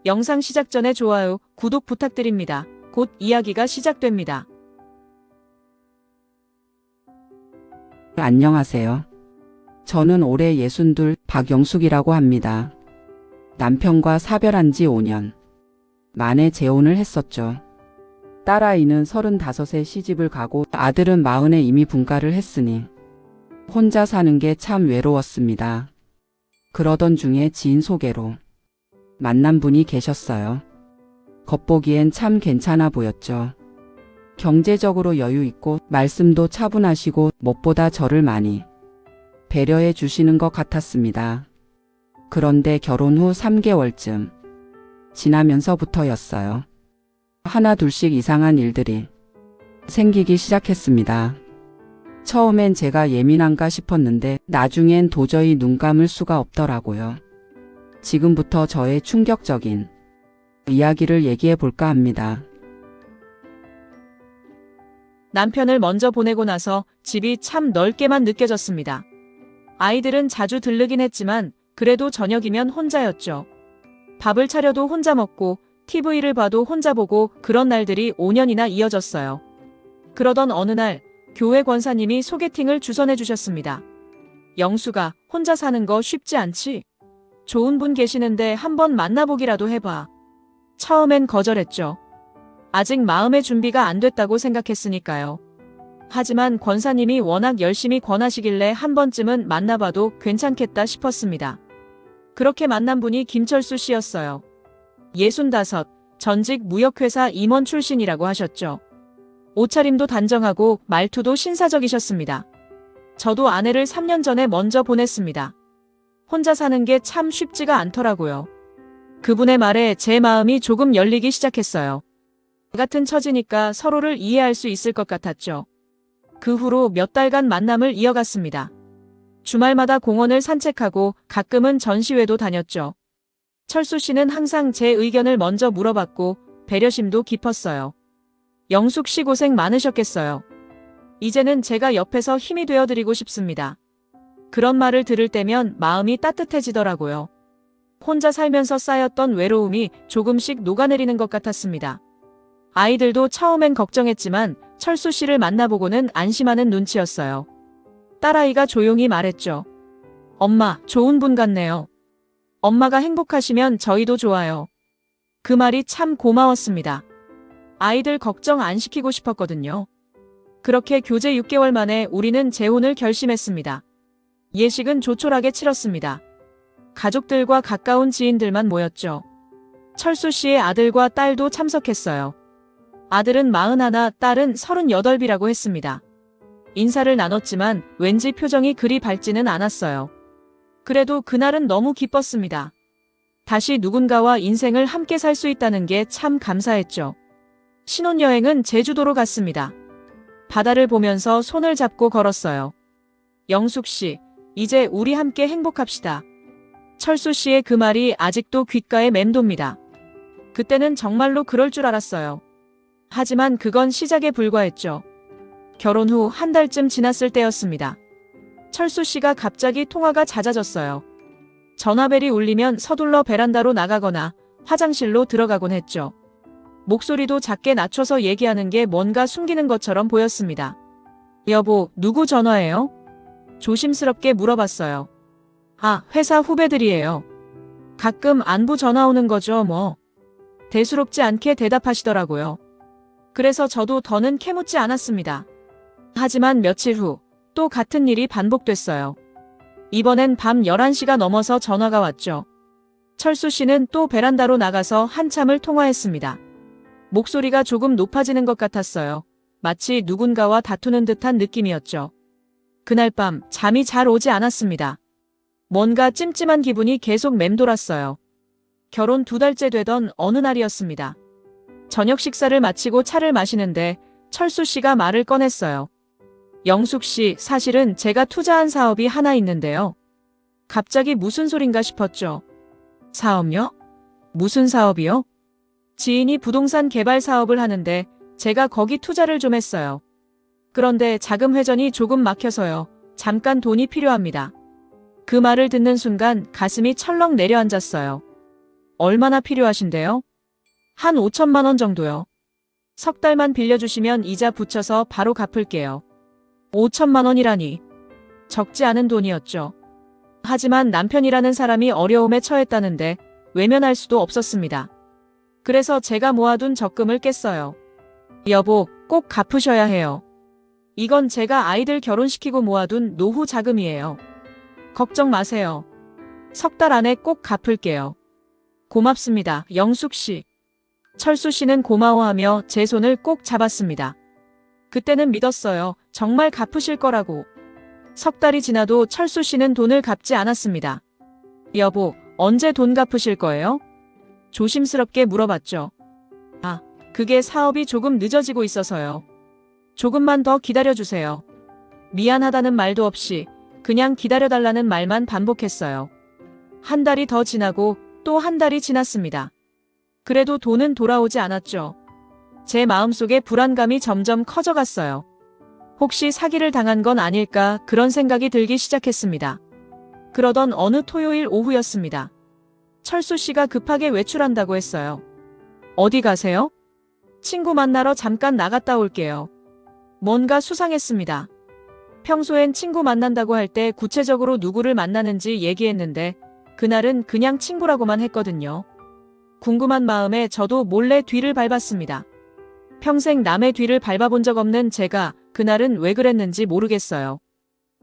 영상 시작 전에 좋아요, 구독 부탁드립니다. 곧 이야기가 시작됩니다. 안녕하세요. 저는 올해 62 박영숙이라고 합니다. 남편과 사별한 지 5년 만에 재혼을 했었죠. 딸아이는 35에 시집을 가고 아들은 40에 이미 분가를 했으니 혼자 사는 게 참 외로웠습니다. 그러던 중에 지인 소개로 만난 분이 계셨어요. 겉보기엔 참 괜찮아 보였죠. 경제적으로 여유 있고 말씀도 차분하시고 무엇보다 저를 많이 배려해 주시는 것 같았습니다. 그런데 결혼 후 3개월쯤 지나면서부터였어요. 하나 둘씩 이상한 일들이 생기기 시작했습니다. 처음엔 제가 예민한가 싶었는데 나중엔 도저히 눈 감을 수가 없더라고요. 지금부터 저의 충격적인 이야기를 얘기해 볼까 합니다. 남편을 먼저 보내고 나서 집이 참 넓게만 느껴졌습니다. 아이들은 자주 들르긴 했지만 그래도 저녁이면 혼자였죠. 밥을 차려도 혼자 먹고 TV를 봐도 혼자 보고 그런 날들이 5년이나 이어졌어요. 그러던 어느 날 교회 권사님이 소개팅을 주선해 주셨습니다. 영수가 혼자 사는 거 쉽지 않지? 좋은 분 계시는데 한번 만나보기라도 해봐. 처음엔 거절했죠. 아직 마음의 준비가 안 됐다고 생각했으니까요. 하지만 권사님이 워낙 열심히 권하시길래 한 번쯤은 만나봐도 괜찮겠다 싶었습니다. 그렇게 만난 분이 김철수 씨였어요. 65, 전직 무역회사 임원 출신이라고 하셨죠. 옷차림도 단정하고 말투도 신사적이셨습니다. 저도 아내를 3년 전에 먼저 보냈습니다. 혼자 사는 게 참 쉽지가 않더라고요. 그분의 말에 제 마음이 조금 열리기 시작했어요. 같은 처지니까 서로를 이해할 수 있을 것 같았죠. 그 후로 몇 달간 만남을 이어갔습니다. 주말마다 공원을 산책하고 가끔은 전시회도 다녔죠. 철수 씨는 항상 제 의견을 먼저 물어봤고 배려심도 깊었어요. 영숙 씨 고생 많으셨겠어요. 이제는 제가 옆에서 힘이 되어드리고 싶습니다. 그런 말을 들을 때면 마음이 따뜻해지더라고요. 혼자 살면서 쌓였던 외로움이 조금씩 녹아내리는 것 같았습니다. 아이들도 처음엔 걱정했지만 철수 씨를 만나보고는 안심하는 눈치였어요. 딸아이가 조용히 말했죠. 엄마, 좋은 분 같네요. 엄마가 행복하시면 저희도 좋아요. 그 말이 참 고마웠습니다. 아이들 걱정 안 시키고 싶었거든요. 그렇게 교제 6개월 만에 우리는 재혼을 결심했습니다. 예식은 조촐하게 치렀습니다. 가족들과 가까운 지인들만 모였죠. 철수 씨의 아들과 딸도 참석했어요. 아들은 41, 딸은 38이라고 했습니다. 인사를 나눴지만 왠지 표정이 그리 밝지는 않았어요. 그래도 그날은 너무 기뻤습니다. 다시 누군가와 인생을 함께 살 수 있다는 게 참 감사했죠. 신혼여행은 제주도로 갔습니다. 바다를 보면서 손을 잡고 걸었어요. 영숙 씨, 이제 우리 함께 행복합시다. 철수 씨의 그 말이 아직도 귓가에 맴돕니다. 그때는 정말로 그럴 줄 알았어요. 하지만 그건 시작에 불과했죠. 결혼 후 한 달쯤 지났을 때였습니다. 철수 씨가 갑자기 통화가 잦아졌어요. 전화벨이 울리면 서둘러 베란다로 나가거나 화장실로 들어가곤 했죠. 목소리도 작게 낮춰서 얘기하는 게 뭔가 숨기는 것처럼 보였습니다. 여보, 누구 전화예요? 조심스럽게 물어봤어요. 아, 회사 후배들이에요. 가끔 안부 전화 오는 거죠, 뭐. 대수롭지 않게 대답하시더라고요. 그래서 저도 더는 캐묻지 않았습니다. 하지만 며칠 후 또 같은 일이 반복됐어요. 이번엔 밤 11시가 넘어서 전화가 왔죠. 철수 씨는 또 베란다로 나가서 한참을 통화했습니다. 목소리가 조금 높아지는 것 같았어요. 마치 누군가와 다투는 듯한 느낌이었죠. 그날 밤 잠이 잘 오지 않았습니다. 뭔가 찜찜한 기분이 계속 맴돌았어요. 결혼 2달째 되던 어느 날이었습니다. 저녁 식사를 마치고 차를 마시는데 철수 씨가 말을 꺼냈어요. 영숙 씨, 사실은 제가 투자한 사업이 하나 있는데요. 갑자기 무슨 소린가 싶었죠. 사업요? 무슨 사업이요? 지인이 부동산 개발 사업을 하는데 제가 거기 투자를 좀 했어요. 그런데 자금 회전이 조금 막혀서요. 잠깐 돈이 필요합니다. 그 말을 듣는 순간 가슴이 철렁 내려앉았어요. 얼마나 필요하신데요? 한 5천만 원 정도요. 석 달만 빌려주시면 이자 붙여서 바로 갚을게요. 5천만 원이라니. 적지 않은 돈이었죠. 하지만 남편이라는 사람이 어려움에 처했다는데 외면할 수도 없었습니다. 그래서 제가 모아둔 적금을 깼어요. 여보, 꼭 갚으셔야 해요. 이건 제가 아이들 결혼시키고 모아둔 노후 자금이에요. 걱정 마세요. 석 달 안에 꼭 갚을게요. 고맙습니다, 영숙 씨. 철수 씨는 고마워하며 제 손을 꼭 잡았습니다. 그때는 믿었어요. 정말 갚으실 거라고. 석 달이 지나도 철수 씨는 돈을 갚지 않았습니다. 여보, 언제 돈 갚으실 거예요? 조심스럽게 물어봤죠. 아, 그게 사업이 조금 늦어지고 있어서요. 조금만 더 기다려주세요. 미안하다는 말도 없이 그냥 기다려달라는 말만 반복했어요. 한 달이 더 지나고 또 한 달이 지났습니다. 그래도 돈은 돌아오지 않았죠. 제 마음속에 불안감이 점점 커져갔어요. 혹시 사기를 당한 건 아닐까 그런 생각이 들기 시작했습니다. 그러던 어느 토요일 오후였습니다. 철수 씨가 급하게 외출한다고 했어요. 어디 가세요? 친구 만나러 잠깐 나갔다 올게요. 뭔가 수상했습니다. 평소엔 친구 만난다고 할 때 구체적으로 누구를 만나는지 얘기했는데 그날은 그냥 친구라고만 했거든요. 궁금한 마음에 저도 몰래 뒤를 밟았습니다. 평생 남의 뒤를 밟아본 적 없는 제가 그날은 왜 그랬는지 모르겠어요.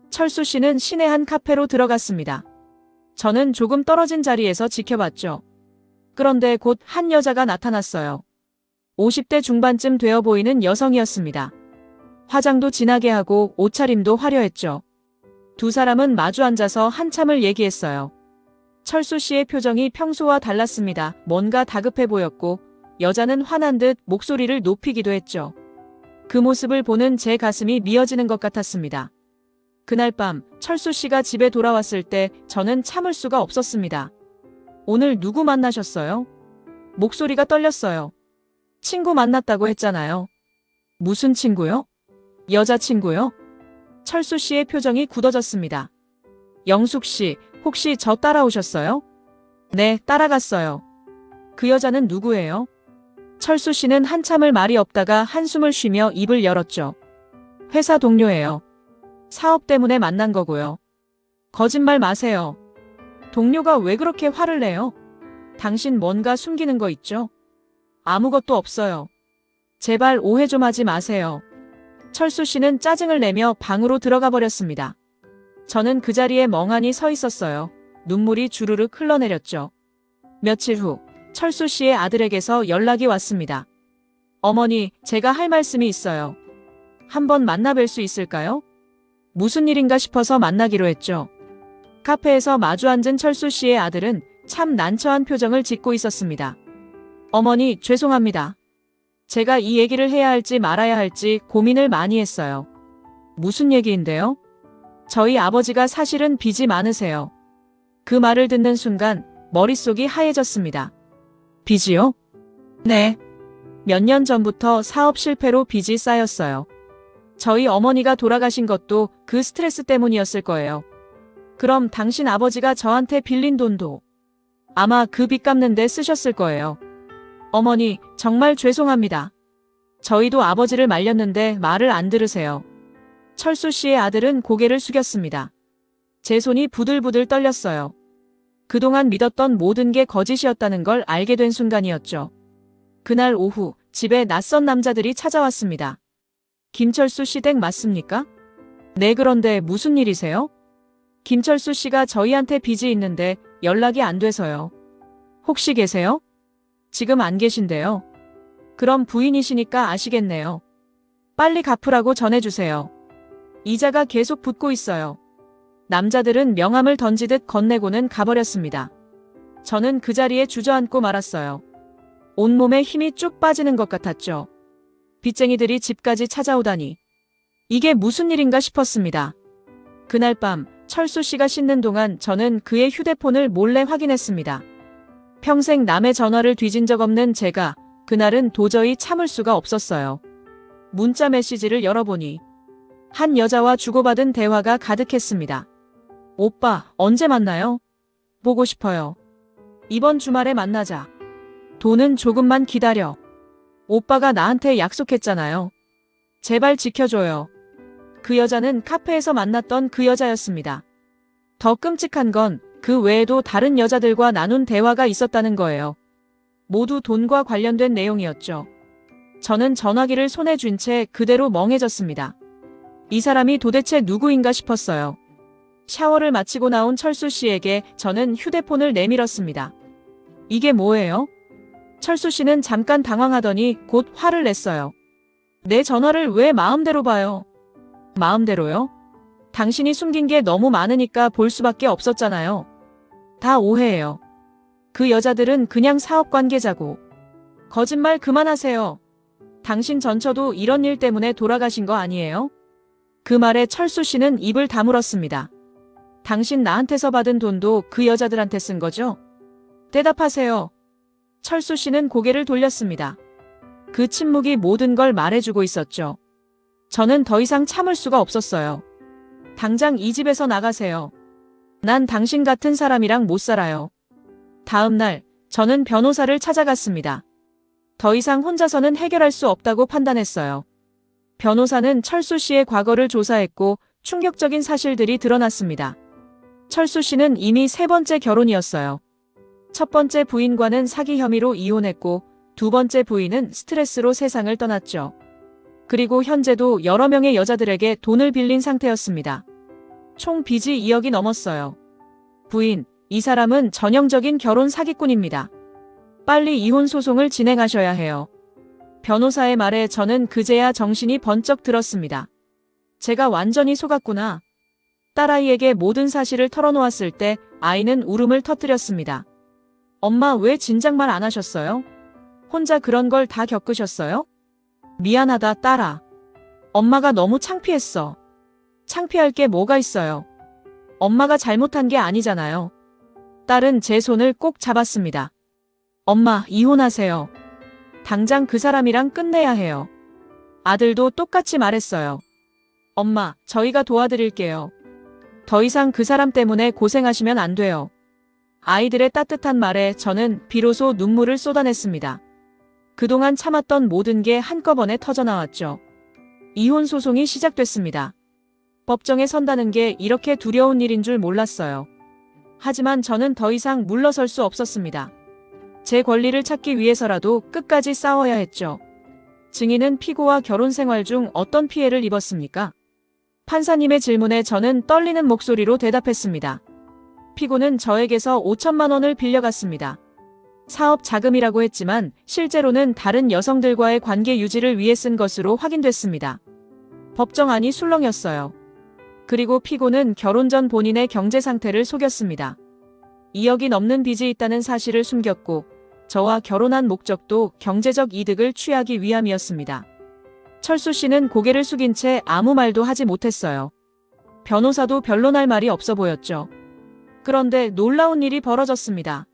철수 씨는 시내 한 카페로 들어갔습니다. 저는 조금 떨어진 자리에서 지켜봤죠. 그런데 곧 한 여자가 나타났어요. 50대 중반쯤 되어 보이는 여성이었습니다. 화장도 진하게 하고 옷차림도 화려했죠. 두 사람은 마주 앉아서 한참을 얘기했어요. 철수 씨의 표정이 평소와 달랐습니다. 뭔가 다급해 보였고 여자는 화난 듯 목소리를 높이기도 했죠. 그 모습을 보는 제 가슴이 미어지는 것 같았습니다. 그날 밤 철수 씨가 집에 돌아왔을 때 저는 참을 수가 없었습니다. 오늘 누구 만나셨어요? 목소리가 떨렸어요. 친구 만났다고 했잖아요. 무슨 친구요? 여자친구요? 철수 씨의 표정이 굳어졌습니다. 영숙 씨, 혹시 저 따라오셨어요? 네, 따라갔어요. 그 여자는 누구예요? 철수 씨는 한참을 말이 없다가 한숨을 쉬며 입을 열었죠. 회사 동료예요. 사업 때문에 만난 거고요. 거짓말 마세요. 동료가 왜 그렇게 화를 내요? 당신 뭔가 숨기는 거 있죠? 아무것도 없어요. 제발 오해 좀 하지 마세요. 철수 씨는 짜증을 내며 방으로 들어가 버렸습니다. 저는 그 자리에 멍하니 서 있었어요. 눈물이 주르륵 흘러내렸죠. 며칠 후 철수 씨의 아들에게서 연락이 왔습니다. 어머니, 제가 할 말씀이 있어요. 한번 만나뵐 수 있을까요? 무슨 일인가 싶어서 만나기로 했죠. 카페에서 마주 앉은 철수 씨의 아들은 참 난처한 표정을 짓고 있었습니다. 어머니, 죄송합니다. 제가 이 얘기를 해야 할지 말아야 할지 고민을 많이 했어요. 무슨 얘기인데요? 저희 아버지가 사실은 빚이 많으세요. 그 말을 듣는 순간 머릿속이 하얘졌습니다. 빚이요? 네. 몇 년 전부터 사업 실패로 빚이 쌓였어요. 저희 어머니가 돌아가신 것도 그 스트레스 때문이었을 거예요. 그럼 당신 아버지가 저한테 빌린 돈도 아마 그 빚 갚는 데 쓰셨을 거예요. 어머니, 정말 죄송합니다. 저희도 아버지를 말렸는데 말을 안 들으세요. 철수 씨의 아들은 고개를 숙였습니다. 제 손이 부들부들 떨렸어요. 그동안 믿었던 모든 게 거짓이었다는 걸 알게 된 순간이었죠. 그날 오후 집에 낯선 남자들이 찾아왔습니다. 김철수 씨 댁 맞습니까? 네, 그런데 무슨 일이세요? 김철수 씨가 저희한테 빚이 있는데 연락이 안 돼서요. 혹시 계세요? 지금 안 계신데요. 그럼 부인이시니까 아시겠네요. 빨리 갚으라고 전해주세요. 이자가 계속 붙고 있어요. 남자들은 명함을 던지듯 건네고는 가버렸습니다. 저는 그 자리에 주저앉고 말았어요. 온몸에 힘이 쭉 빠지는 것 같았죠. 빚쟁이들이 집까지 찾아오다니. 이게 무슨 일인가 싶었습니다. 그날 밤 철수 씨가 씻는 동안 저는 그의 휴대폰을 몰래 확인했습니다. 평생 남의 전화를 뒤진 적 없는 제가 그날은 도저히 참을 수가 없었어요. 문자 메시지를 열어보니 한 여자와 주고받은 대화가 가득했습니다. 오빠, 언제 만나요? 보고 싶어요. 이번 주말에 만나자. 돈은 조금만 기다려. 오빠가 나한테 약속했잖아요. 제발 지켜줘요. 그 여자는 카페에서 만났던 그 여자였습니다. 더 끔찍한 건 그 외에도 다른 여자들과 나눈 대화가 있었다는 거예요. 모두 돈과 관련된 내용이었죠. 저는 전화기를 손에 쥔 채 그대로 멍해졌습니다. 이 사람이 도대체 누구인가 싶었어요. 샤워를 마치고 나온 철수 씨에게 저는 휴대폰을 내밀었습니다. 이게 뭐예요? 철수 씨는 잠깐 당황하더니 곧 화를 냈어요. 내 전화를 왜 마음대로 봐요? 마음대로요? 당신이 숨긴 게 너무 많으니까 볼 수밖에 없었잖아요. 다 오해예요. 그 여자들은 그냥 사업 관계자고. 거짓말 그만하세요. 당신 전처도 이런 일 때문에 돌아가신 거 아니에요? 그 말에 철수 씨는 입을 다물었습니다. 당신 나한테서 받은 돈도 그 여자들한테 쓴 거죠? 대답하세요. 철수 씨는 고개를 돌렸습니다. 그 침묵이 모든 걸 말해주고 있었죠. 저는 더 이상 참을 수가 없었어요. 당장 이 집에서 나가세요. 난 당신 같은 사람이랑 못 살아요. 다음 날 저는 변호사를 찾아갔습니다. 더 이상 혼자서는 해결할 수 없다고 판단했어요. 변호사는 철수 씨의 과거를 조사했고 충격적인 사실들이 드러났습니다. 철수 씨는 이미 3번째 결혼이었어요. 첫 번째 부인과는 사기 혐의로 이혼했고 두 번째 부인은 스트레스로 세상을 떠났죠. 그리고 현재도 여러 명의 여자들에게 돈을 빌린 상태였습니다. 총 빚이 2억이 넘었어요. 부인, 이 사람은 전형적인 결혼 사기꾼입니다. 빨리 이혼 소송을 진행하셔야 해요. 변호사의 말에 저는 그제야 정신이 번쩍 들었습니다. 제가 완전히 속았구나. 딸아이에게 모든 사실을 털어놓았을 때 아이는 울음을 터뜨렸습니다. 엄마 왜 진작 말 안 하셨어요? 혼자 그런 걸 다 겪으셨어요? 미안하다 딸아. 엄마가 너무 창피했어. 창피할 게 뭐가 있어요. 엄마가 잘못한 게 아니잖아요. 딸은 제 손을 꼭 잡았습니다. 엄마, 이혼하세요. 당장 그 사람이랑 끝내야 해요. 아들도 똑같이 말했어요. 엄마, 저희가 도와드릴게요. 더 이상 그 사람 때문에 고생하시면 안 돼요. 아이들의 따뜻한 말에 저는 비로소 눈물을 쏟아냈습니다. 그동안 참았던 모든 게 한꺼번에 터져나왔죠. 이혼 소송이 시작됐습니다. 법정에 선다는 게 이렇게 두려운 일인 줄 몰랐어요. 하지만 저는 더 이상 물러설 수 없었습니다. 제 권리를 찾기 위해서라도 끝까지 싸워야 했죠. 증인은 피고와 결혼 생활 중 어떤 피해를 입었습니까? 판사님의 질문에 저는 떨리는 목소리로 대답했습니다. 피고는 저에게서 5천만 원을 빌려갔습니다. 사업 자금이라고 했지만 실제로는 다른 여성들과의 관계 유지를 위해 쓴 것으로 확인됐습니다. 법정안이 술렁였어요. 그리고 피고는 결혼 전 본인의 경제 상태를 속였습니다. 2억이 넘는 빚이 있다는 사실을 숨겼고 저와 결혼한 목적도 경제적 이득을 취하기 위함이었습니다. 철수 씨는 고개를 숙인 채 아무 말도 하지 못했어요. 변호사도 변론할 말이 없어 보였죠. 그런데 놀라운 일이 벌어졌습니다.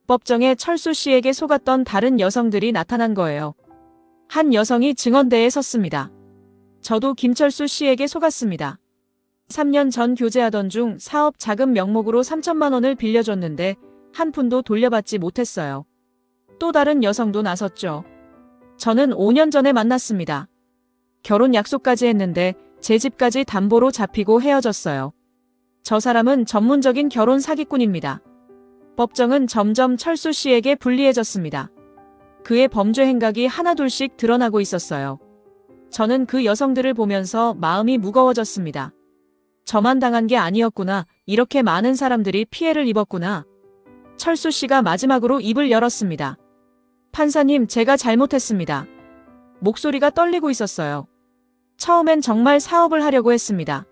법정에 철수 씨에게 속았던 다른 여성들이 나타난 거예요. 한 여성이 증언대에 섰습니다. 저도 김철수 씨에게 속았습니다. 3년 전 교제하던 중 사업 자금 명목으로 3천만 원을 빌려줬는데 한 푼도 돌려받지 못했어요. 또 다른 여성도 나섰죠. 저는 5년 전에 만났습니다. 결혼 약속까지 했는데 제 집까지 담보로 잡히고 헤어졌어요. 저 사람은 전문적인 결혼 사기꾼입니다. 법정은 점점 철수 씨에게 불리해졌습니다. 그의 범죄 행각이 하나둘씩 드러나고 있었어요. 저는 그 여성들을 보면서 마음이 무거워졌습니다. 저만 당한 게 아니었구나. 이렇게 많은 사람들이 피해를 입었구나. 철수 씨가 마지막으로 입을 열었습니다. 판사님, 제가 잘못했습니다. 목소리가 떨리고 있었어요. 처음엔 정말 사업을 하려고 했습니다.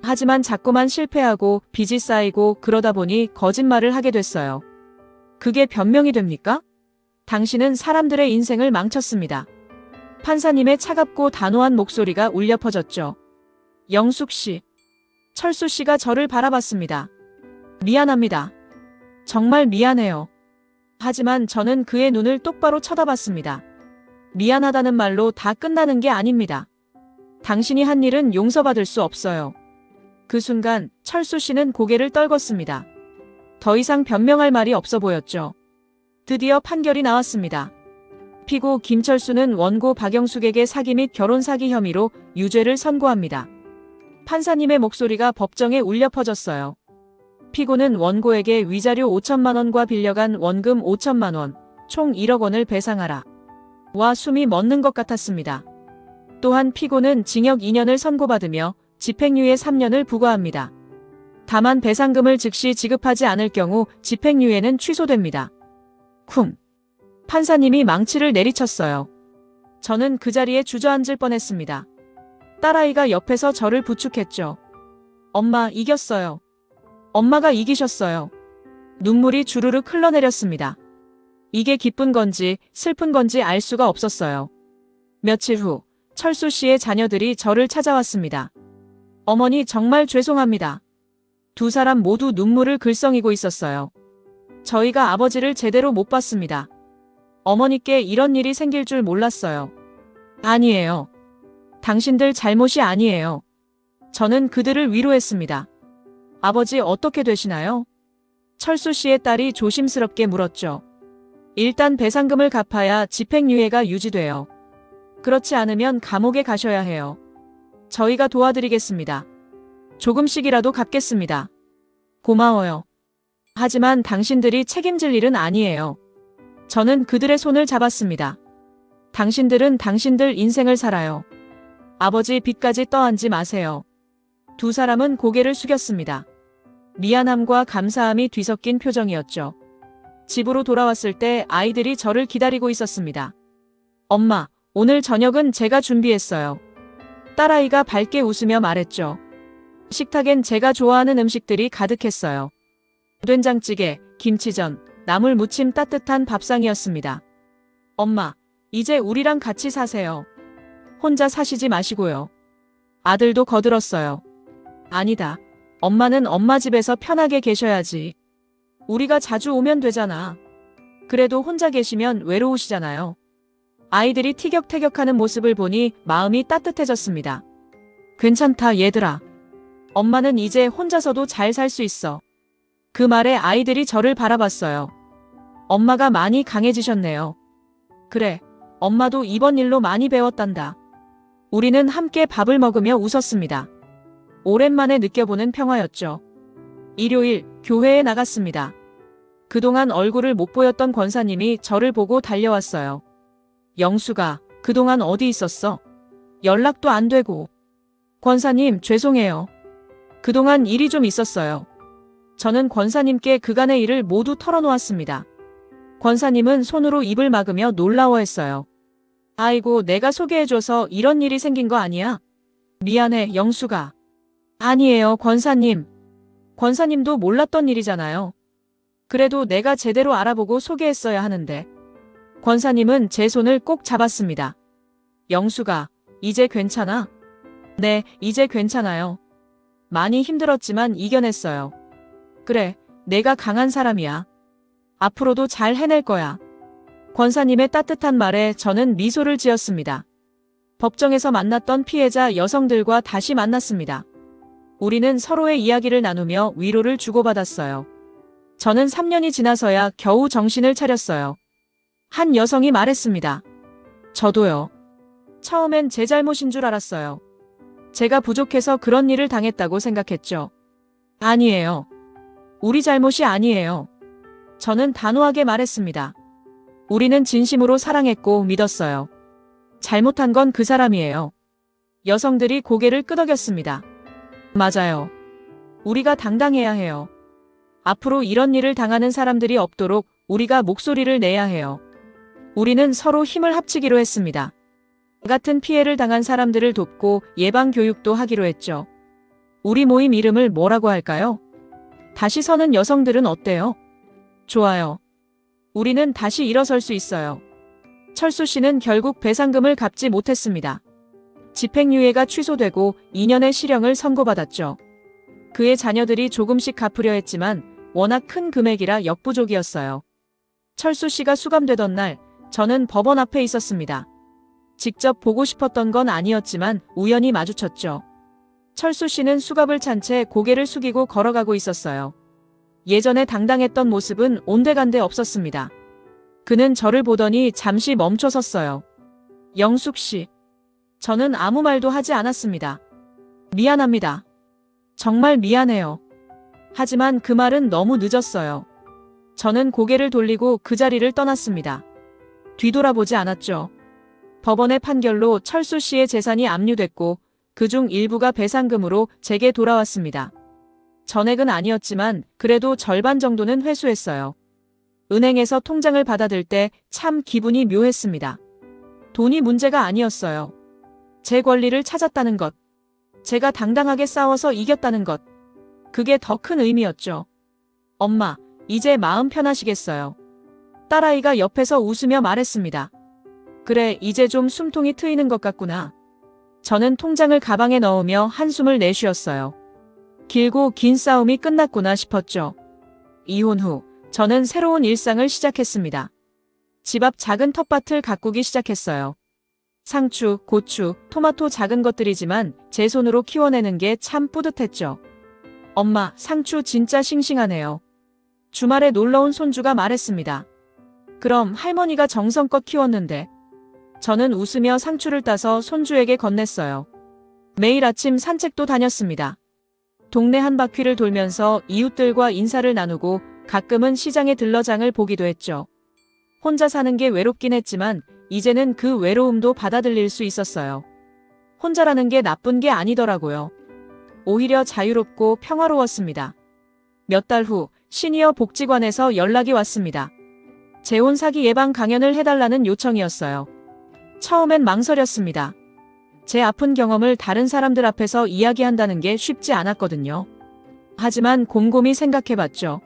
하지만 자꾸만 실패하고 빚이 쌓이고 그러다 보니 거짓말을 하게 됐어요. 그게 변명이 됩니까? 당신은 사람들의 인생을 망쳤습니다. 판사님의 차갑고 단호한 목소리가 울려 퍼졌죠. 영숙 씨. 철수 씨가 저를 바라봤습니다. 미안합니다. 정말 미안해요. 하지만 저는 그의 눈을 똑바로 쳐다봤습니다. 미안하다는 말로 다 끝나는 게 아닙니다. 당신이 한 일은 용서받을 수 없어요. 그 순간 철수 씨는 고개를 떨궜습니다. 더 이상 변명할 말이 없어 보였죠. 드디어 판결이 나왔습니다. 피고 김철수는 원고 박영숙에게 사기 및 결혼 사기 혐의로 유죄를 선고합니다. 판사님의 목소리가 법정에 울려 퍼졌어요. 피고는 원고에게 위자료 5천만 원과 빌려간 원금 5천만 원, 총 1억 원을 배상하라. 와 숨이 멎는 것 같았습니다. 또한 피고는 징역 2년을 선고받으며 집행유예 3년을 부과합니다. 다만 배상금을 즉시 지급하지 않을 경우 집행유예는 취소됩니다. 쿵. 판사님이 망치를 내리쳤어요. 저는 그 자리에 주저앉을 뻔했습니다. 딸아이가 옆에서 저를 부축했죠. 엄마, 이겼어요. 엄마가 이기셨어요. 눈물이 주르륵 흘러내렸습니다. 이게 기쁜 건지 슬픈 건지 알 수가 없었어요. 며칠 후 철수 씨의 자녀들이 저를 찾아왔습니다. 어머니 정말 죄송합니다. 두 사람 모두 눈물을 글썽이고 있었어요. 저희가 아버지를 제대로 못 봤습니다. 어머니께 이런 일이 생길 줄 몰랐어요. 아니에요. 당신들 잘못이 아니에요. 저는 그들을 위로했습니다. 아버지 어떻게 되시나요? 철수 씨의 딸이 조심스럽게 물었죠. 일단 배상금을 갚아야 집행유예가 유지돼요. 그렇지 않으면 감옥에 가셔야 해요. 저희가 도와드리겠습니다. 조금씩이라도 갚겠습니다. 고마워요. 하지만 당신들이 책임질 일은 아니에요. 저는 그들의 손을 잡았습니다. 당신들은 당신들 인생을 살아요. 아버지 빚까지 떠안지 마세요. 두 사람은 고개를 숙였습니다. 미안함과 감사함이 뒤섞인 표정이었죠. 집으로 돌아왔을 때 아이들이 저를 기다리고 있었습니다. 엄마, 오늘 저녁은 제가 준비했어요. 딸아이가 밝게 웃으며 말했죠. 식탁엔 제가 좋아하는 음식들이 가득했어요. 된장찌개, 김치전, 나물 무침 따뜻한 밥상이었습니다. 엄마, 이제 우리랑 같이 사세요. 혼자 사시지 마시고요. 아들도 거들었어요. 아니다. 엄마는 엄마 집에서 편하게 계셔야지. 우리가 자주 오면 되잖아. 그래도 혼자 계시면 외로우시잖아요. 아이들이 티격태격하는 모습을 보니 마음이 따뜻해졌습니다. 괜찮다 얘들아. 엄마는 이제 혼자서도 잘 살 수 있어. 그 말에 아이들이 저를 바라봤어요. 엄마가 많이 강해지셨네요. 그래, 엄마도 이번 일로 많이 배웠단다. 우리는 함께 밥을 먹으며 웃었습니다. 오랜만에 느껴보는 평화였죠. 일요일, 교회에 나갔습니다. 그동안 얼굴을 못 보였던 권사님이 저를 보고 달려왔어요. 영수가, 그동안 어디 있었어? 연락도 안 되고. 권사님, 죄송해요. 그동안 일이 좀 있었어요. 저는 권사님께 그간의 일을 모두 털어놓았습니다. 권사님은 손으로 입을 막으며 놀라워했어요. 아이고, 내가 소개해줘서 이런 일이 생긴 거 아니야? 미안해, 영수가. 아니에요, 권사님. 권사님도 몰랐던 일이잖아요. 그래도 내가 제대로 알아보고 소개했어야 하는데. 권사님은 제 손을 꼭 잡았습니다. 영수가, 이제 괜찮아? 네, 이제 괜찮아요. 많이 힘들었지만 이겨냈어요. 그래, 내가 강한 사람이야. 앞으로도 잘 해낼 거야. 권사님의 따뜻한 말에 저는 미소를 지었습니다. 법정에서 만났던 피해자 여성들과 다시 만났습니다. 우리는 서로의 이야기를 나누며 위로를 주고받았어요. 저는 3년이 지나서야 겨우 정신을 차렸어요. 한 여성이 말했습니다. 저도요. 처음엔 제 잘못인 줄 알았어요. 제가 부족해서 그런 일을 당했다고 생각했죠. 아니에요. 우리 잘못이 아니에요. 저는 단호하게 말했습니다. 우리는 진심으로 사랑했고 믿었어요. 잘못한 건 그 사람이에요. 여성들이 고개를 끄덕였습니다. 맞아요. 우리가 당당해야 해요. 앞으로 이런 일을 당하는 사람들이 없도록 우리가 목소리를 내야 해요. 우리는 서로 힘을 합치기로 했습니다. 같은 피해를 당한 사람들을 돕고 예방 교육도 하기로 했죠. 우리 모임 이름을 뭐라고 할까요? 다시 서는 여성들은 어때요? 좋아요. 우리는 다시 일어설 수 있어요. 철수 씨는 결국 배상금을 갚지 못했습니다. 집행유예가 취소되고 2년의 실형을 선고받았죠. 그의 자녀들이 조금씩 갚으려 했지만 워낙 큰 금액이라 역부족이었어요. 철수 씨가 수감되던 날 저는 법원 앞에 있었습니다. 직접 보고 싶었던 건 아니었지만 우연히 마주쳤죠. 철수 씨는 수갑을 찬 채 고개를 숙이고 걸어가고 있었어요. 예전에 당당했던 모습은 온데간데 없었습니다. 그는 저를 보더니 잠시 멈춰 섰어요. 영숙 씨. 저는 아무 말도 하지 않았습니다. 미안합니다. 정말 미안해요. 하지만 그 말은 너무 늦었어요. 저는 고개를 돌리고 그 자리를 떠났습니다. 뒤돌아보지 않았죠. 법원의 판결로 철수 씨의 재산이 압류됐고 그중 일부가 배상금으로 제게 돌아왔습니다. 전액은 아니었지만 그래도 절반 정도는 회수했어요. 은행에서 통장을 받아들 때 참 기분이 묘했습니다. 돈이 문제가 아니었어요. 제 권리를 찾았다는 것. 제가 당당하게 싸워서 이겼다는 것. 그게 더 큰 의미였죠. 엄마, 이제 마음 편하시겠어요. 딸아이가 옆에서 웃으며 말했습니다. 그래, 이제 좀 숨통이 트이는 것 같구나. 저는 통장을 가방에 넣으며 한숨을 내쉬었어요. 길고 긴 싸움이 끝났구나 싶었죠. 이혼 후 저는 새로운 일상을 시작했습니다. 집 앞 작은 텃밭을 가꾸기 시작했어요. 상추, 고추, 토마토 작은 것들이지만 제 손으로 키워내는 게 참 뿌듯했죠. 엄마, 상추 진짜 싱싱하네요. 주말에 놀러온 손주가 말했습니다. 그럼 할머니가 정성껏 키웠는데. 저는 웃으며 상추를 따서 손주에게 건넸어요. 매일 아침 산책도 다녔습니다. 동네 한 바퀴를 돌면서 이웃들과 인사를 나누고 가끔은 시장에 들러 장을 보기도 했죠. 혼자 사는 게 외롭긴 했지만 이제는 그 외로움도 받아들일 수 있었어요. 혼자라는 게 나쁜 게 아니더라고요. 오히려 자유롭고 평화로웠습니다. 몇 달 후 시니어 복지관에서 연락이 왔습니다. 재혼 사기 예방 강연을 해달라는 요청이었어요. 처음엔 망설였습니다. 제 아픈 경험을 다른 사람들 앞에서 이야기한다는 게 쉽지 않았거든요. 하지만 곰곰이 생각해봤죠.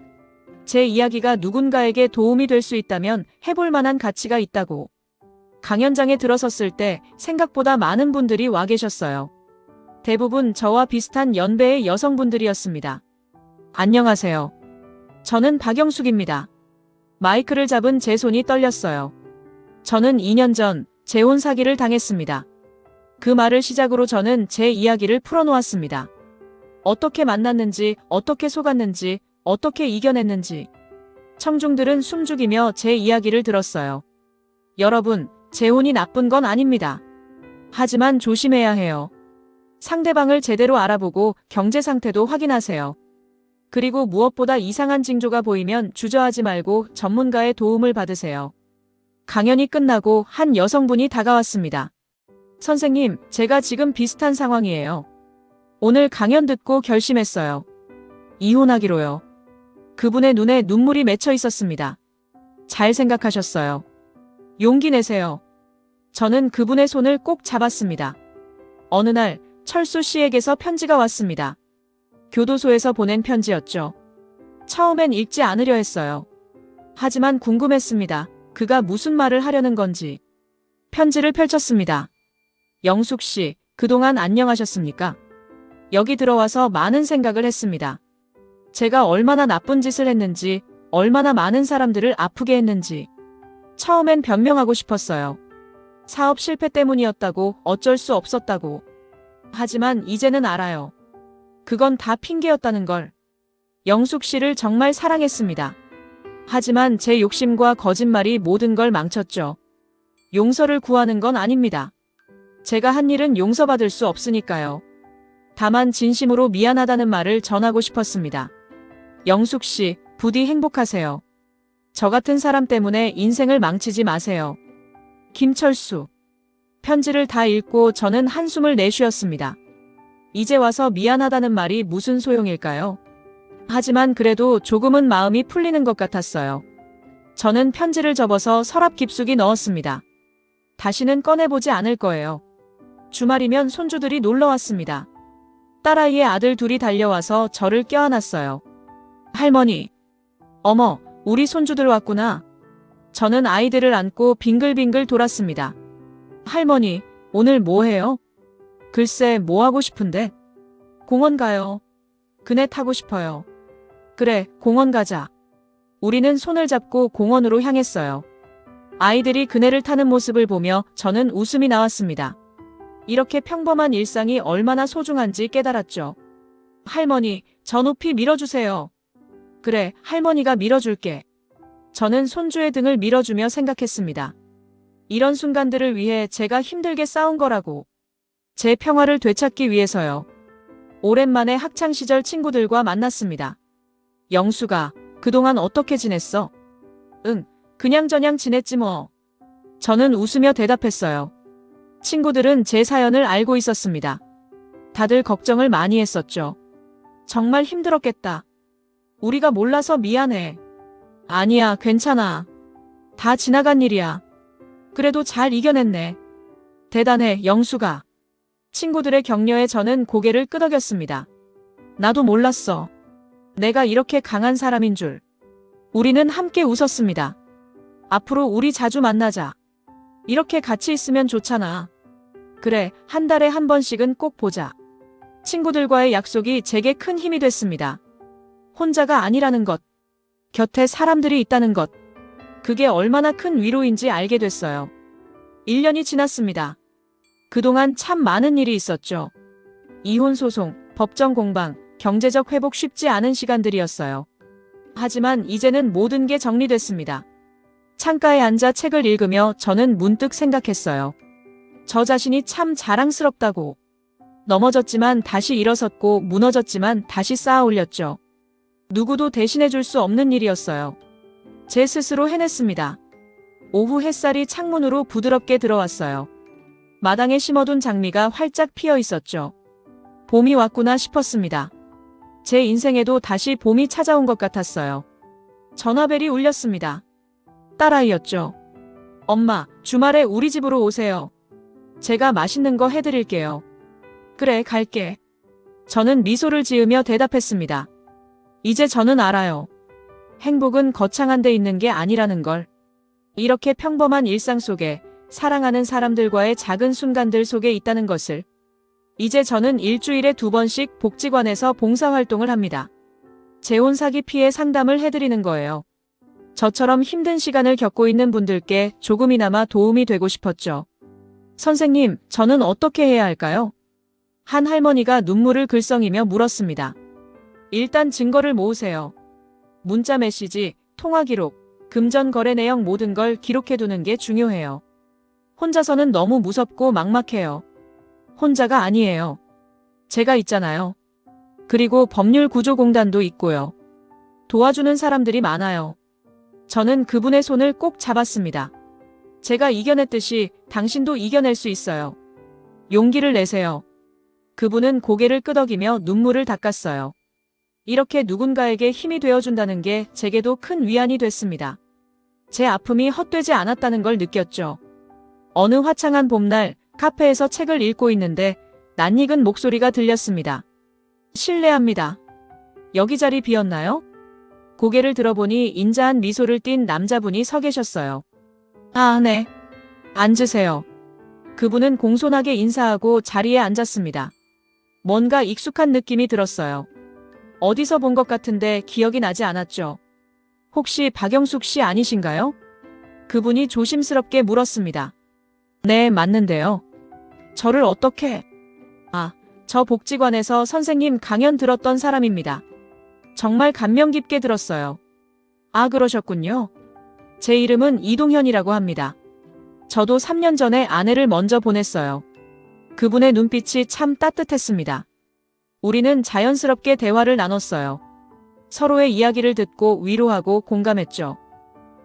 제 이야기가 누군가에게 도움이 될 수 있다면 해볼 만한 가치가 있다고. 강연장에 들어섰을 때 생각보다 많은 분들이 와 계셨어요. 대부분 저와 비슷한 연배의 여성분들이었습니다. 안녕하세요. 저는 박영숙입니다. 마이크를 잡은 제 손이 떨렸어요. 저는 2년 전 재혼 사기를 당했습니다. 그 말을 시작으로 저는 제 이야기를 풀어놓았습니다. 어떻게 만났는지, 어떻게 속았는지, 어떻게 이겨냈는지. 청중들은 숨죽이며 제 이야기를 들었어요. 여러분, 재혼이 나쁜 건 아닙니다. 하지만 조심해야 해요. 상대방을 제대로 알아보고 경제 상태도 확인하세요. 그리고 무엇보다 이상한 징조가 보이면 주저하지 말고 전문가의 도움을 받으세요. 강연이 끝나고 한 여성분이 다가왔습니다. 선생님, 제가 지금 비슷한 상황이에요. 오늘 강연 듣고 결심했어요. 이혼하기로요. 그분의 눈에 눈물이 맺혀 있었습니다. 잘 생각하셨어요. 용기 내세요. 저는 그분의 손을 꼭 잡았습니다. 어느 날 철수 씨에게서 편지가 왔습니다. 교도소에서 보낸 편지였죠. 처음엔 읽지 않으려 했어요. 하지만 궁금했습니다. 그가 무슨 말을 하려는 건지. 편지를 펼쳤습니다. 영숙 씨, 그동안 안녕하셨습니까? 여기 들어와서 많은 생각을 했습니다. 제가 얼마나 나쁜 짓을 했는지, 얼마나 많은 사람들을 아프게 했는지. 처음엔 변명하고 싶었어요. 사업 실패 때문이었다고, 어쩔 수 없었다고. 하지만 이제는 알아요. 그건 다 핑계였다는 걸. 영숙 씨를 정말 사랑했습니다. 하지만 제 욕심과 거짓말이 모든 걸 망쳤죠. 용서를 구하는 건 아닙니다. 제가 한 일은 용서받을 수 없으니까요. 다만 진심으로 미안하다는 말을 전하고 싶었습니다. 영숙 씨, 부디 행복하세요. 저 같은 사람 때문에 인생을 망치지 마세요. 김철수. 편지를 다 읽고 저는 한숨을 내쉬었습니다. 이제 와서 미안하다는 말이 무슨 소용일까요? 하지만 그래도 조금은 마음이 풀리는 것 같았어요. 저는 편지를 접어서 서랍 깊숙이 넣었습니다. 다시는 꺼내보지 않을 거예요. 주말이면 손주들이 놀러 왔습니다. 딸아이의 아들 둘이 달려와서 저를 껴안았어요. 할머니. 어머, 우리 손주들 왔구나. 저는 아이들을 안고 빙글빙글 돌았습니다. 할머니, 오늘 뭐 해요? 글쎄, 뭐 하고 싶은데? 공원 가요. 그네 타고 싶어요. 그래, 공원 가자. 우리는 손을 잡고 공원으로 향했어요. 아이들이 그네를 타는 모습을 보며 저는 웃음이 나왔습니다. 이렇게 평범한 일상이 얼마나 소중한지 깨달았죠. 할머니, 저 높이 밀어주세요. 그래, 할머니가 밀어줄게. 저는 손주의 등을 밀어주며 생각했습니다. 이런 순간들을 위해 제가 힘들게 싸운 거라고. 제 평화를 되찾기 위해서요. 오랜만에 학창시절 친구들과 만났습니다. 영수가, 그동안 어떻게 지냈어? 응, 그냥저냥 지냈지 뭐. 저는 웃으며 대답했어요. 친구들은 제 사연을 알고 있었습니다. 다들 걱정을 많이 했었죠. 정말 힘들었겠다. 우리가 몰라서 미안해. 아니야, 괜찮아. 다 지나간 일이야. 그래도 잘 이겨냈네. 대단해, 영수가. 친구들의 격려에 저는 고개를 끄덕였습니다. 나도 몰랐어. 내가 이렇게 강한 사람인 줄. 우리는 함께 웃었습니다. 앞으로 우리 자주 만나자. 이렇게 같이 있으면 좋잖아. 그래, 한 달에 한 번씩은 꼭 보자. 친구들과의 약속이 제게 큰 힘이 됐습니다. 혼자가 아니라는 것. 곁에 사람들이 있다는 것. 그게 얼마나 큰 위로인지 알게 됐어요. 1년이 지났습니다. 그동안 참 많은 일이 있었죠. 이혼 소송, 법정 공방, 경제적 회복 쉽지 않은 시간들이었어요. 하지만 이제는 모든 게 정리됐습니다. 창가에 앉아 책을 읽으며 저는 문득 생각했어요. 저 자신이 참 자랑스럽다고. 넘어졌지만 다시 일어섰고 무너졌지만 다시 쌓아 올렸죠. 누구도 대신해줄 수 없는 일이었어요. 제 스스로 해냈습니다. 오후 햇살이 창문으로 부드럽게 들어왔어요. 마당에 심어둔 장미가 활짝 피어 있었죠. 봄이 왔구나 싶었습니다. 제 인생에도 다시 봄이 찾아온 것 같았어요. 전화벨이 울렸습니다. 딸아이였죠. 엄마, 주말에 우리 집으로 오세요. 제가 맛있는 거 해드릴게요. 그래, 갈게. 저는 미소를 지으며 대답했습니다. 이제 저는 알아요. 행복은 거창한 데 있는 게 아니라는 걸. 이렇게 평범한 일상 속에 사랑하는 사람들과의 작은 순간들 속에 있다는 것을. 이제 저는 일주일에 2번씩 복지관에서 봉사활동을 합니다. 재혼 사기 피해 상담을 해드리는 거예요. 저처럼 힘든 시간을 겪고 있는 분들께 조금이나마 도움이 되고 싶었죠. 선생님, 저는 어떻게 해야 할까요? 한 할머니가 눈물을 글썽이며 물었습니다. 일단 증거를 모으세요. 문자 메시지, 통화 기록, 금전 거래 내역 모든 걸 기록해두는 게 중요해요. 혼자서는 너무 무섭고 막막해요. 혼자가 아니에요. 제가 있잖아요. 그리고 법률구조공단도 있고요. 도와주는 사람들이 많아요. 저는 그분의 손을 꼭 잡았습니다. 제가 이겨냈듯이 당신도 이겨낼 수 있어요. 용기를 내세요. 그분은 고개를 끄덕이며 눈물을 닦았어요. 이렇게 누군가에게 힘이 되어준다는 게 제게도 큰 위안이 됐습니다. 제 아픔이 헛되지 않았다는 걸 느꼈죠. 어느 화창한 봄날 카페에서 책을 읽고 있는데 낯익은 목소리가 들렸습니다. 실례합니다. 여기 자리 비었나요? 고개를 들어보니 인자한 미소를 띤 남자분이 서 계셨어요. 아, 네. 앉으세요. 그분은 공손하게 인사하고 자리에 앉았습니다. 뭔가 익숙한 느낌이 들었어요. 어디서 본 것 같은데 기억이 나지 않았죠. 혹시 박영숙 씨 아니신가요? 그분이 조심스럽게 물었습니다. 네, 맞는데요. 저를 어떻게? 아, 저 복지관에서 선생님 강연 들었던 사람입니다. 정말 감명 깊게 들었어요. 아, 그러셨군요. 제 이름은 이동현이라고 합니다. 저도 3년 전에 아내를 먼저 보냈어요. 그분의 눈빛이 참 따뜻했습니다. 우리는 자연스럽게 대화를 나눴어요. 서로의 이야기를 듣고 위로하고 공감했죠.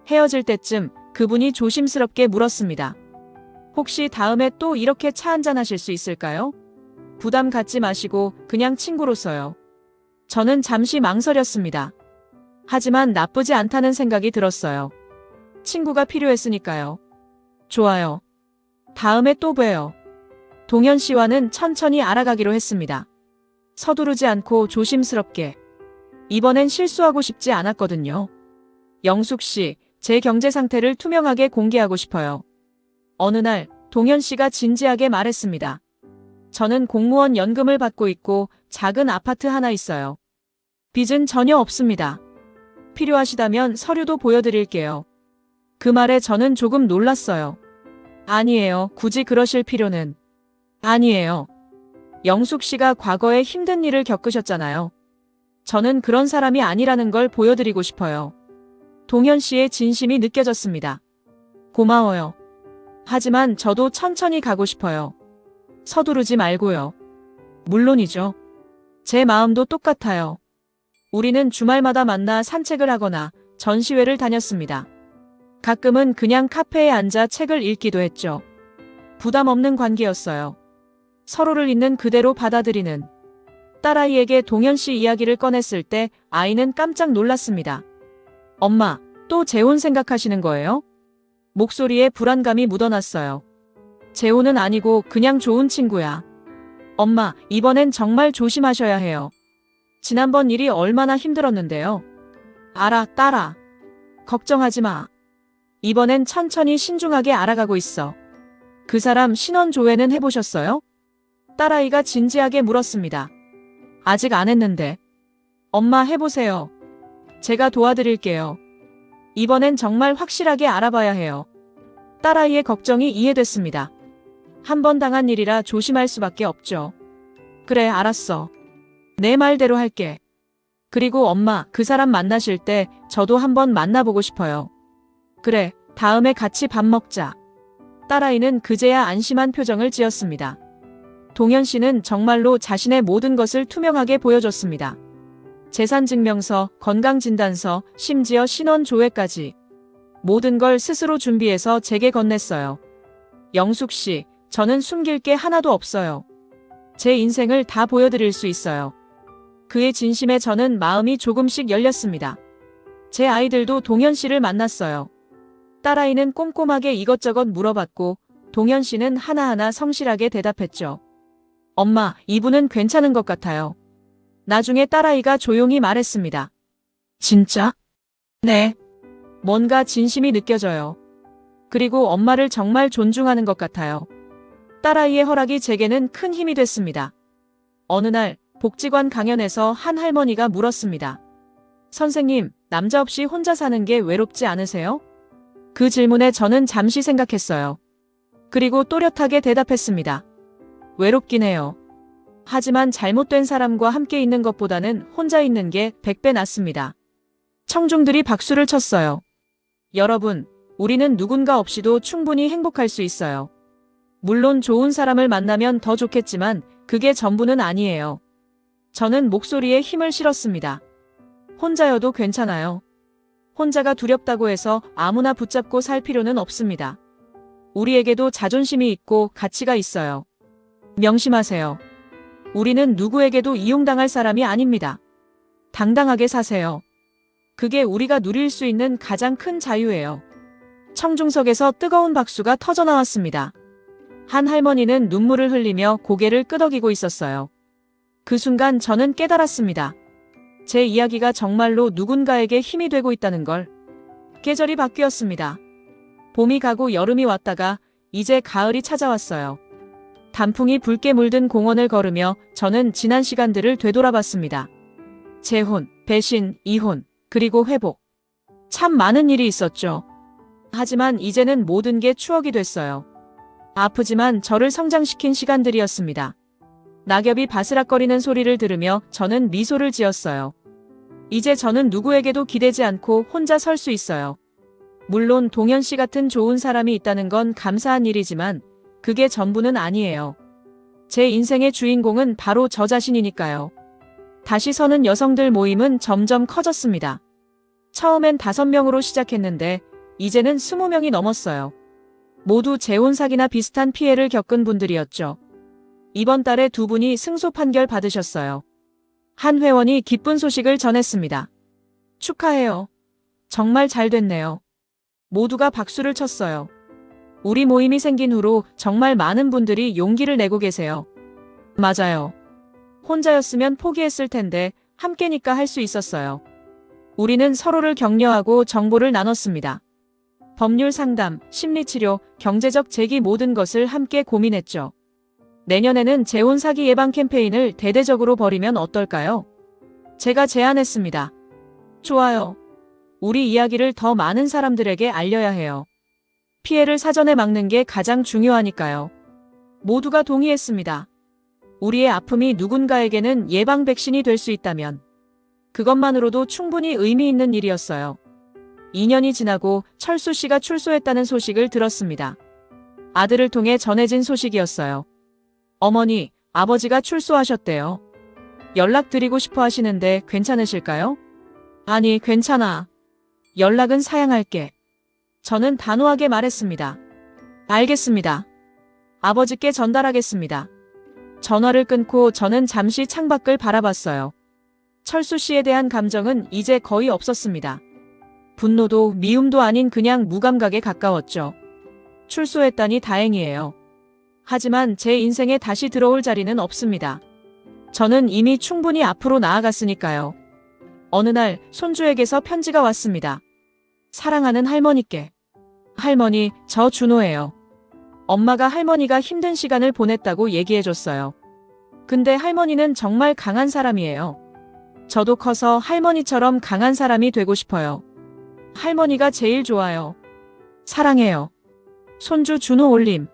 헤어질 때쯤 그분이 조심스럽게 물었습니다. 혹시 다음에 또 이렇게 차 한잔 하실 수 있을까요? 부담 갖지 마시고 그냥 친구로서요. 저는 잠시 망설였습니다. 하지만 나쁘지 않다는 생각이 들었어요. 친구가 필요했으니까요. 좋아요. 다음에 또 봬요. 동현 씨와는 천천히 알아가기로 했습니다. 서두르지 않고 조심스럽게. 이번엔 실수하고 싶지 않았거든요. 영숙 씨, 제 경제 상태를 투명하게 공개하고 싶어요. 어느 날 동현 씨가 진지하게 말했습니다. 저는 공무원 연금을 받고 있고 작은 아파트 하나 있어요. 빚은 전혀 없습니다. 필요하시다면 서류도 보여드릴게요. 그 말에 저는 조금 놀랐어요. 아니에요. 굳이 그러실 필요는. 아니에요. 영숙 씨가 과거에 힘든 일을 겪으셨잖아요. 저는 그런 사람이 아니라는 걸 보여드리고 싶어요. 동현 씨의 진심이 느껴졌습니다. 고마워요. 하지만 저도 천천히 가고 싶어요. 서두르지 말고요. 물론이죠. 제 마음도 똑같아요. 우리는 주말마다 만나 산책을 하거나 전시회를 다녔습니다. 가끔은 그냥 카페에 앉아 책을 읽기도 했죠. 부담 없는 관계였어요. 서로를 있는 그대로 받아들이는. 딸아이에게 동현 씨 이야기를 꺼냈을 때 아이는 깜짝 놀랐습니다. 엄마, 또 재혼 생각하시는 거예요? 목소리에 불안감이 묻어났어요. 재혼은 아니고 그냥 좋은 친구야. 엄마, 이번엔 정말 조심하셔야 해요. 지난번 일이 얼마나 힘들었는데요. 알아, 딸아. 걱정하지 마. 이번엔 천천히 신중하게 알아가고 있어. 그 사람 신원 조회는 해보셨어요? 딸아이가 진지하게 물었습니다. 아직 안 했는데. 엄마 해보세요. 제가 도와드릴게요. 이번엔 정말 확실하게 알아봐야 해요. 딸아이의 걱정이 이해됐습니다. 한 번 당한 일이라 조심할 수밖에 없죠. 그래, 알았어. 내 말대로 할게. 그리고 엄마, 그 사람 만나실 때 저도 한번 만나보고 싶어요. 그래, 다음에 같이 밥 먹자. 딸아이는 그제야 안심한 표정을 지었습니다. 동현 씨는 정말로 자신의 모든 것을 투명하게 보여줬습니다. 재산증명서, 건강진단서, 심지어 신원조회까지. 모든 걸 스스로 준비해서 제게 건넸어요. 영숙 씨, 저는 숨길 게 하나도 없어요. 제 인생을 다 보여드릴 수 있어요. 그의 진심에 저는 마음이 조금씩 열렸습니다. 제 아이들도 동현 씨를 만났어요. 딸아이는 꼼꼼하게 이것저것 물어봤고 동현 씨는 하나하나 성실하게 대답했죠. 엄마, 이분은 괜찮은 것 같아요. 나중에 딸아이가 조용히 말했습니다. 진짜? 네. 뭔가 진심이 느껴져요. 그리고 엄마를 정말 존중하는 것 같아요. 딸아이의 허락이 제게는 큰 힘이 됐습니다. 어느 날 복지관 강연에서 한 할머니가 물었습니다. 선생님, 남자 없이 혼자 사는 게 외롭지 않으세요? 그 질문에 저는 잠시 생각했어요. 그리고 또렷하게 대답했습니다. 외롭긴 해요. 하지만 잘못된 사람과 함께 있는 것보다는 혼자 있는 게 100배 낫습니다. 청중들이 박수를 쳤어요. 여러분, 우리는 누군가 없이도 충분히 행복할 수 있어요. 물론 좋은 사람을 만나면 더 좋겠지만 그게 전부는 아니에요. 저는 목소리에 힘을 실었습니다. 혼자여도 괜찮아요. 혼자가 두렵다고 해서 아무나 붙잡고 살 필요는 없습니다. 우리에게도 자존심이 있고 가치가 있어요. 명심하세요. 우리는 누구에게도 이용당할 사람이 아닙니다. 당당하게 사세요. 그게 우리가 누릴 수 있는 가장 큰 자유예요. 청중석에서 뜨거운 박수가 터져나왔습니다. 한 할머니는 눈물을 흘리며 고개를 끄덕이고 있었어요. 그 순간 저는 깨달았습니다. 제 이야기가 정말로 누군가에게 힘이 되고 있다는 걸. 계절이 바뀌었습니다. 봄이 가고 여름이 왔다가 이제 가을이 찾아왔어요. 단풍이 붉게 물든 공원을 걸으며 저는 지난 시간들을 되돌아봤습니다. 재혼, 배신, 이혼, 그리고 회복. 참 많은 일이 있었죠. 하지만 이제는 모든 게 추억이 됐어요. 아프지만 저를 성장시킨 시간들이었습니다. 낙엽이 바스락거리는 소리를 들으며 저는 미소를 지었어요. 이제 저는 누구에게도 기대지 않고 혼자 설 수 있어요. 물론 동현 씨 같은 좋은 사람이 있다는 건 감사한 일이지만 그게 전부는 아니에요. 제 인생의 주인공은 바로 저 자신이니까요. 다시 서는 여성들 모임은 점점 커졌습니다. 처음엔 5명으로 시작했는데 이제는 20명이 넘었어요. 모두 재혼 사기나 비슷한 피해를 겪은 분들이었죠. 이번 달에 2분이 승소 판결 받으셨어요. 한 회원이 기쁜 소식을 전했습니다. 축하해요. 정말 잘 됐네요. 모두가 박수를 쳤어요. 우리 모임이 생긴 후로 정말 많은 분들이 용기를 내고 계세요. 맞아요. 혼자였으면 포기했을 텐데 함께니까 할 수 있었어요. 우리는 서로를 격려하고 정보를 나눴습니다. 법률 상담, 심리치료, 경제적 재기 모든 것을 함께 고민했죠. 내년에는 재혼 사기 예방 캠페인을 대대적으로 벌이면 어떨까요? 제가 제안했습니다. 좋아요. 우리 이야기를 더 많은 사람들에게 알려야 해요. 피해를 사전에 막는 게 가장 중요하니까요. 모두가 동의했습니다. 우리의 아픔이 누군가에게는 예방 백신이 될 수 있다면 그것만으로도 충분히 의미 있는 일이었어요. 2년이 지나고 철수 씨가 출소했다는 소식을 들었습니다. 아들을 통해 전해진 소식이었어요. 어머니, 아버지가 출소하셨대요. 연락드리고 싶어 하시는데 괜찮으실까요? 아니, 괜찮아. 연락은 사양할게. 저는 단호하게 말했습니다. 알겠습니다. 아버지께 전달하겠습니다. 전화를 끊고 저는 잠시 창밖을 바라봤어요. 철수 씨에 대한 감정은 이제 거의 없었습니다. 분노도 미움도 아닌 그냥 무감각에 가까웠죠. 출소했다니 다행이에요. 하지만 제 인생에 다시 들어올 자리는 없습니다. 저는 이미 충분히 앞으로 나아갔으니까요. 어느 날 손주에게서 편지가 왔습니다. 사랑하는 할머니께. 할머니, 저 준호예요. 엄마가 할머니가 힘든 시간을 보냈다고 얘기해줬어요. 근데 할머니는 정말 강한 사람이에요. 저도 커서 할머니처럼 강한 사람이 되고 싶어요. 할머니가 제일 좋아요. 사랑해요. 손주 준호 올림.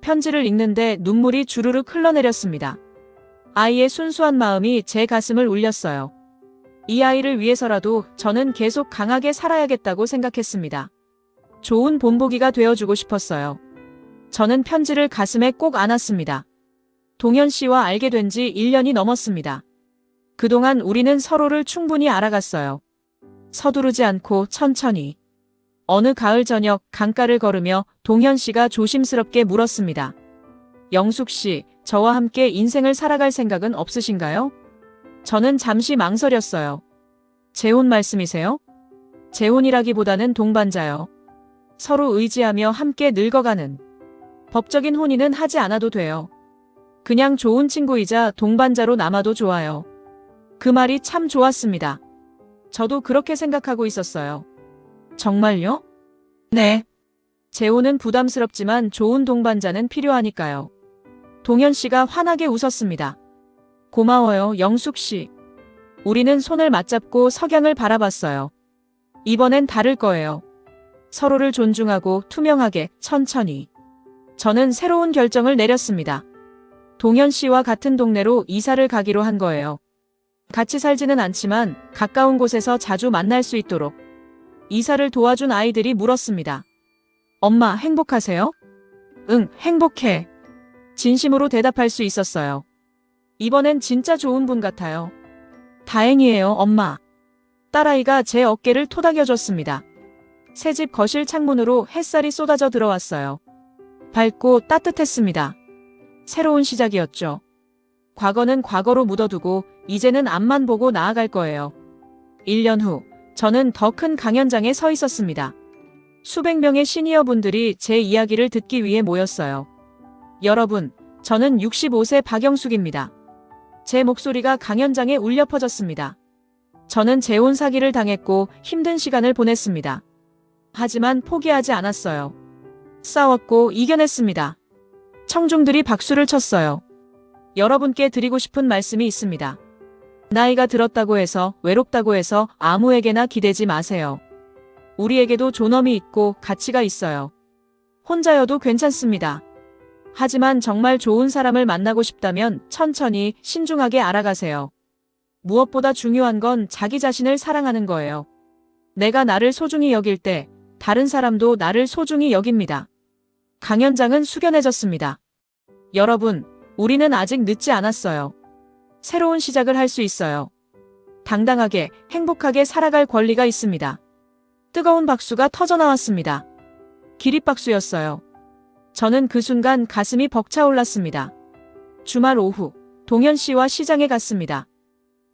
편지를 읽는데 눈물이 주르륵 흘러내렸습니다. 아이의 순수한 마음이 제 가슴을 울렸어요. 이 아이를 위해서라도 저는 계속 강하게 살아야겠다고 생각했습니다. 좋은 본보기가 되어주고 싶었어요. 저는 편지를 가슴에 꼭 안았습니다. 동현 씨와 알게 된 지 1년이 넘었습니다. 그동안 우리는 서로를 충분히 알아갔어요. 서두르지 않고 천천히. 어느 가을 저녁 강가를 걸으며 동현 씨가 조심스럽게 물었습니다. 영숙 씨, 저와 함께 인생을 살아갈 생각은 없으신가요? 저는 잠시 망설였어요. 재혼 말씀이세요? 재혼이라기보다는 동반자요. 서로 의지하며 함께 늙어가는. 법적인 혼인은 하지 않아도 돼요. 그냥 좋은 친구이자 동반자로 남아도 좋아요. 그 말이 참 좋았습니다. 저도 그렇게 생각하고 있었어요. 정말요? 네. 재혼은 부담스럽지만 좋은 동반자는 필요하니까요. 동현 씨가 환하게 웃었습니다. 고마워요, 영숙 씨. 우리는 손을 맞잡고 석양을 바라봤어요. 이번엔 다를 거예요. 서로를 존중하고 투명하게, 천천히. 저는 새로운 결정을 내렸습니다. 동현 씨와 같은 동네로 이사를 가기로 한 거예요. 같이 살지는 않지만 가까운 곳에서 자주 만날 수 있도록. 이사를 도와준 아이들이 물었습니다. 엄마, 행복하세요? 응, 행복해. 진심으로 대답할 수 있었어요. 이번엔 진짜 좋은 분 같아요. 다행이에요, 엄마. 딸아이가 제 어깨를 토닥여줬습니다. 새집 거실 창문으로 햇살이 쏟아져 들어왔어요. 밝고 따뜻했습니다. 새로운 시작이었죠. 과거는 과거로 묻어두고 이제는 앞만 보고 나아갈 거예요. 1년 후, 저는 더 큰 강연장에 서 있었습니다. 수백 명의 시니어분들이 제 이야기를 듣기 위해 모였어요. 여러분, 저는 65세 박영숙입니다. 제 목소리가 강연장에 울려 퍼졌습니다. 저는 재혼 사기를 당했고 힘든 시간을 보냈습니다. 하지만 포기하지 않았어요. 싸웠고 이겨냈습니다. 청중들이 박수를 쳤어요. 여러분께 드리고 싶은 말씀이 있습니다. 나이가 들었다고 해서, 외롭다고 해서 아무에게나 기대지 마세요. 우리에게도 존엄이 있고 가치가 있어요. 혼자여도 괜찮습니다. 하지만 정말 좋은 사람을 만나고 싶다면 천천히 신중하게 알아가세요. 무엇보다 중요한 건 자기 자신을 사랑하는 거예요. 내가 나를 소중히 여길 때 다른 사람도 나를 소중히 여깁니다. 강연장은 숙연해졌습니다. 여러분, 우리는 아직 늦지 않았어요. 새로운 시작을 할 수 있어요. 당당하게, 행복하게 살아갈 권리가 있습니다. 뜨거운 박수가 터져나왔습니다. 기립박수였어요. 저는 그 순간 가슴이 벅차올랐습니다. 주말 오후, 동현 씨와 시장에 갔습니다.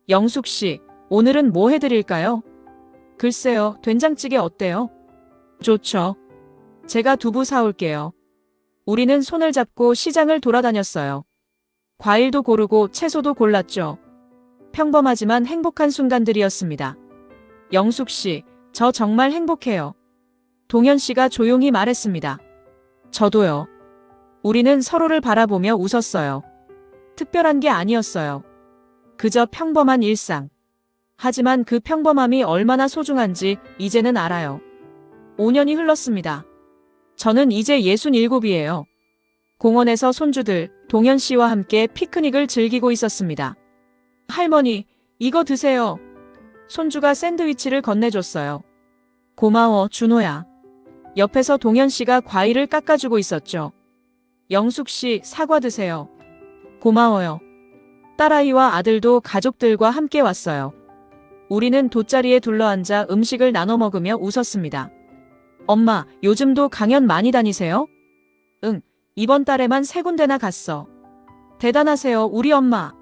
영숙 씨, 오늘은 뭐 해드릴까요? 글쎄요, 된장찌개 어때요? 좋죠. 제가 두부 사올게요. 우리는 손을 잡고 시장을 돌아다녔어요. 과일도 고르고 채소도 골랐죠. 평범하지만 행복한 순간들이었습니다. 영숙 씨, 저 정말 행복해요. 동현 씨가 조용히 말했습니다. 저도요. 우리는 서로를 바라보며 웃었어요. 특별한 게 아니었어요. 그저 평범한 일상. 하지만 그 평범함이 얼마나 소중한지 이제는 알아요. 5년이 흘렀습니다. 저는 이제 67이에요. 공원에서 손주들, 동현 씨와 함께 피크닉을 즐기고 있었습니다. 할머니, 이거 드세요. 손주가 샌드위치를 건네줬어요. 고마워, 준호야. 옆에서 동현 씨가 과일을 깎아주고 있었죠. 영숙 씨, 사과 드세요. 고마워요. 딸아이와 아들도 가족들과 함께 왔어요. 우리는 돗자리에 둘러앉아 음식을 나눠 먹으며 웃었습니다. 엄마, 요즘도 강연 많이 다니세요? 응, 이번 달에만 3군데나 갔어. 대단하세요, 우리 엄마.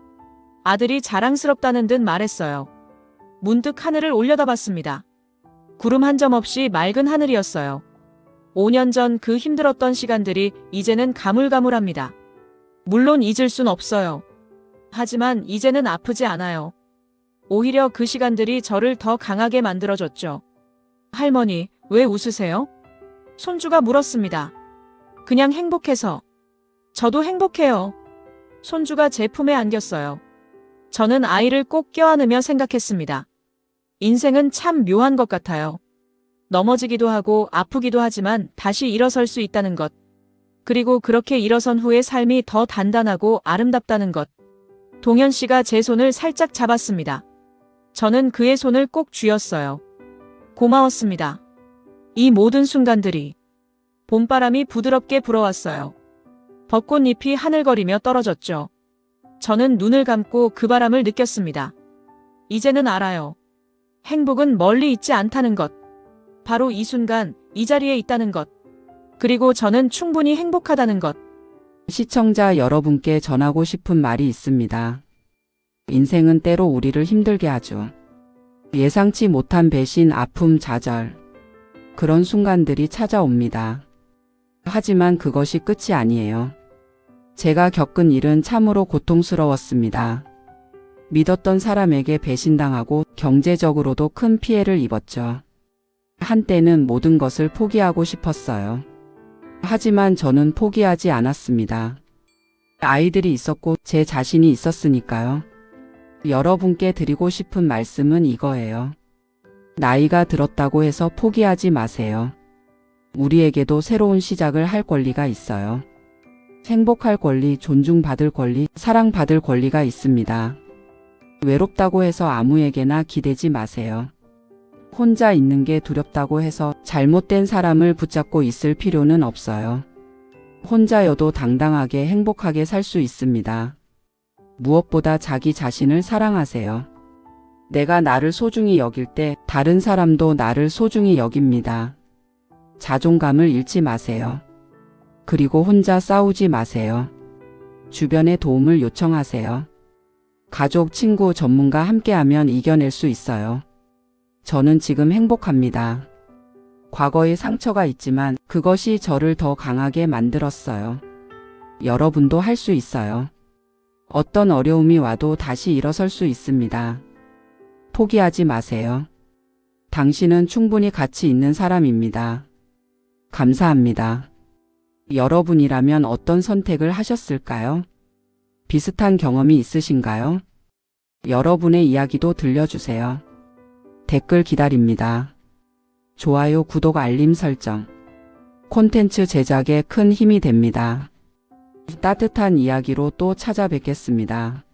아들이 자랑스럽다는 듯 말했어요. 문득 하늘을 올려다봤습니다. 구름 한 점 없이 맑은 하늘이었어요. 5년 전 그 힘들었던 시간들이 이제는 가물가물합니다. 물론 잊을 순 없어요. 하지만 이제는 아프지 않아요. 오히려 그 시간들이 저를 더 강하게 만들어줬죠. 할머니, 왜 웃으세요? 손주가 물었습니다. 그냥 행복해서. 저도 행복해요. 손주가 제 품에 안겼어요. 저는 아이를 꼭 껴안으며 생각했습니다. 인생은 참 묘한 것 같아요. 넘어지기도 하고 아프기도 하지만 다시 일어설 수 있다는 것. 그리고 그렇게 일어선 후의 삶이 더 단단하고 아름답다는 것. 동현 씨가 제 손을 살짝 잡았습니다. 저는 그의 손을 꼭 쥐었어요. 고마웠습니다. 이 모든 순간들이. 봄바람이 부드럽게 불어왔어요. 벚꽃잎이 하늘거리며 떨어졌죠. 저는 눈을 감고 그 바람을 느꼈습니다. 이제는 알아요. 행복은 멀리 있지 않다는 것. 바로 이 순간, 이 자리에 있다는 것. 그리고 저는 충분히 행복하다는 것. 시청자 여러분께 전하고 싶은 말이 있습니다. 인생은 때로 우리를 힘들게 하죠. 예상치 못한 배신, 아픔, 좌절. 그런 순간들이 찾아옵니다. 하지만 그것이 끝이 아니에요. 제가 겪은 일은 참으로 고통스러웠습니다. 믿었던 사람에게 배신당하고 경제적으로도 큰 피해를 입었죠. 한때는 모든 것을 포기하고 싶었어요. 하지만 저는 포기하지 않았습니다. 아이들이 있었고 제 자신이 있었으니까요. 여러분께 드리고 싶은 말씀은 이거예요. 나이가 들었다고 해서 포기하지 마세요. 우리에게도 새로운 시작을 할 권리가 있어요. 행복할 권리, 존중받을 권리, 사랑받을 권리가 있습니다. 외롭다고 해서 아무에게나 기대지 마세요. 혼자 있는 게 두렵다고 해서 잘못된 사람을 붙잡고 있을 필요는 없어요. 혼자여도 당당하게 행복하게 살 수 있습니다. 무엇보다 자기 자신을 사랑하세요. 내가 나를 소중히 여길 때 다른 사람도 나를 소중히 여깁니다. 자존감을 잃지 마세요. 그리고 혼자 싸우지 마세요. 주변에 도움을 요청하세요. 가족, 친구, 전문가 함께하면 이겨낼 수 있어요. 저는 지금 행복합니다. 과거에 상처가 있지만 그것이 저를 더 강하게 만들었어요. 여러분도 할 수 있어요. 어떤 어려움이 와도 다시 일어설 수 있습니다. 포기하지 마세요. 당신은 충분히 가치 있는 사람입니다. 감사합니다. 여러분이라면 어떤 선택을 하셨을까요? 비슷한 경험이 있으신가요? 여러분의 이야기도 들려주세요. 댓글 기다립니다. 좋아요, 구독, 알림 설정. 콘텐츠 제작에 큰 힘이 됩니다. 따뜻한 이야기로 또 찾아뵙겠습니다.